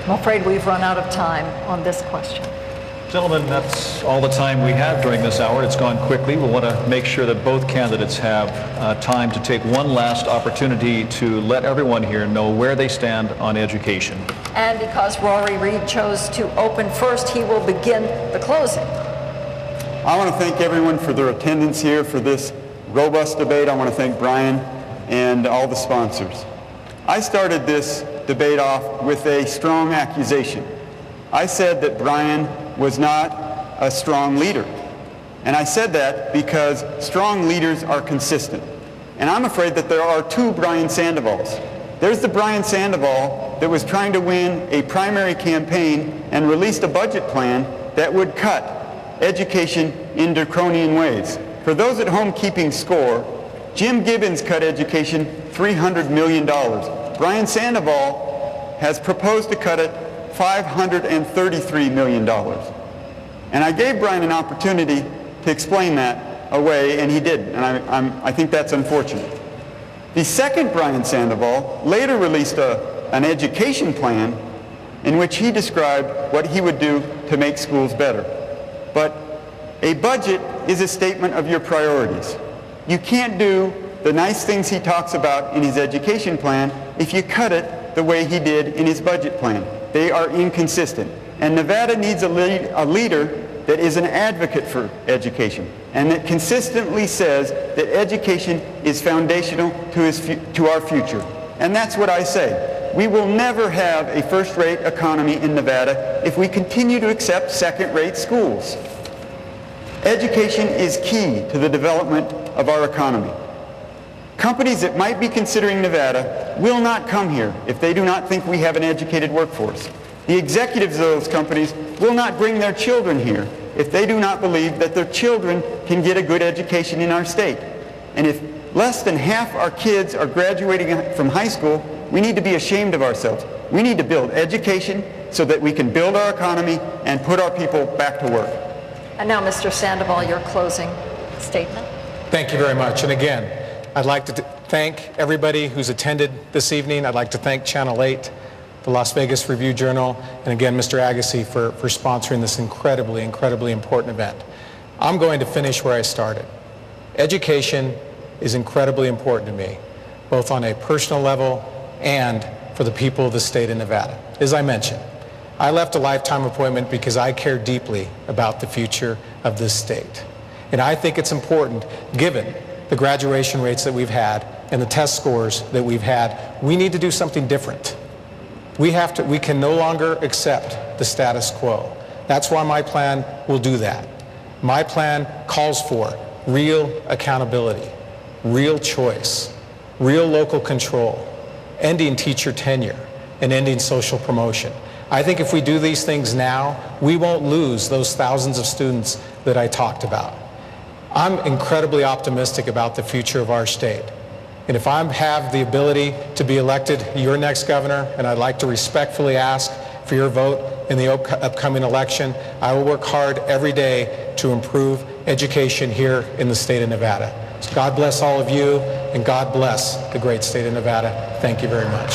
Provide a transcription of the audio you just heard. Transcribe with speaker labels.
Speaker 1: I'm afraid we've run out of time on this question.
Speaker 2: Gentlemen, that's all the time we have during this hour. It's gone quickly. We want to make sure that both candidates have time to take one last opportunity to let everyone here know where they stand on education.
Speaker 1: And because Rory Reid chose to open first, he will begin the closing.
Speaker 3: I want to thank everyone for their attendance here for this robust debate. I want to thank Brian and all the sponsors. I started this debate off with a strong accusation. I said that Brian was not a strong leader. And I said that because strong leaders are consistent. And I'm afraid that there are two Brian Sandovals. There's the Brian Sandoval that was trying to win a primary campaign and released a budget plan that would cut education in draconian ways. For those at home keeping score, Jim Gibbons cut education $300 million. Brian Sandoval has proposed to cut it $533 million. And I gave Brian an opportunity to explain that away, and he didn't. And I think that's unfortunate. The second Brian Sandoval later released an education plan in which he described what he would do to make schools better. But a budget is a statement of your priorities. You can't do the nice things he talks about in his education plan if you cut it the way he did in his budget plan. They are inconsistent. And Nevada needs a leader that is an advocate for education and that consistently says that education is foundational to our future. And that's what I say. We will never have a first-rate economy in Nevada if we continue to accept second-rate schools. Education is key to the development of our economy. Companies that might be considering Nevada will not come here if they do not think we have an educated workforce. The executives of those companies will not bring their children here if they do not believe that their children can get a good education in our state. And if less than half our kids are graduating from high school, we need to be ashamed of ourselves. We need to build education so that we can build our economy and put our people back to work.
Speaker 1: And now, Mr. Sandoval, your closing statement.
Speaker 4: Thank you very much. And again, I'd like to thank everybody who's attended this evening. I'd like to thank Channel 8, the Las Vegas Review-Journal, and again, Mr. Agassi for sponsoring this incredibly, incredibly important event. I'm going to finish where I started. Education is incredibly important to me, both on a personal level and for the people of the state of Nevada. As I mentioned, I left a lifetime appointment because I care deeply about the future of this state. And I think it's important, given the graduation rates that we've had and the test scores that we've had, we need to do something different. We can no longer accept the status quo. That's why my plan will do that. My plan calls for real accountability, real choice, real local control, ending teacher tenure, and ending social promotion. I think if we do these things now, we won't lose those thousands of students that I talked about. I'm incredibly optimistic about the future of our state. And if I have the ability to be elected your next governor, and I'd like to respectfully ask for your vote in the upcoming election, I will work hard every day to improve education here in the state of Nevada. So God bless all of you, and God bless the great state of Nevada. Thank you very much.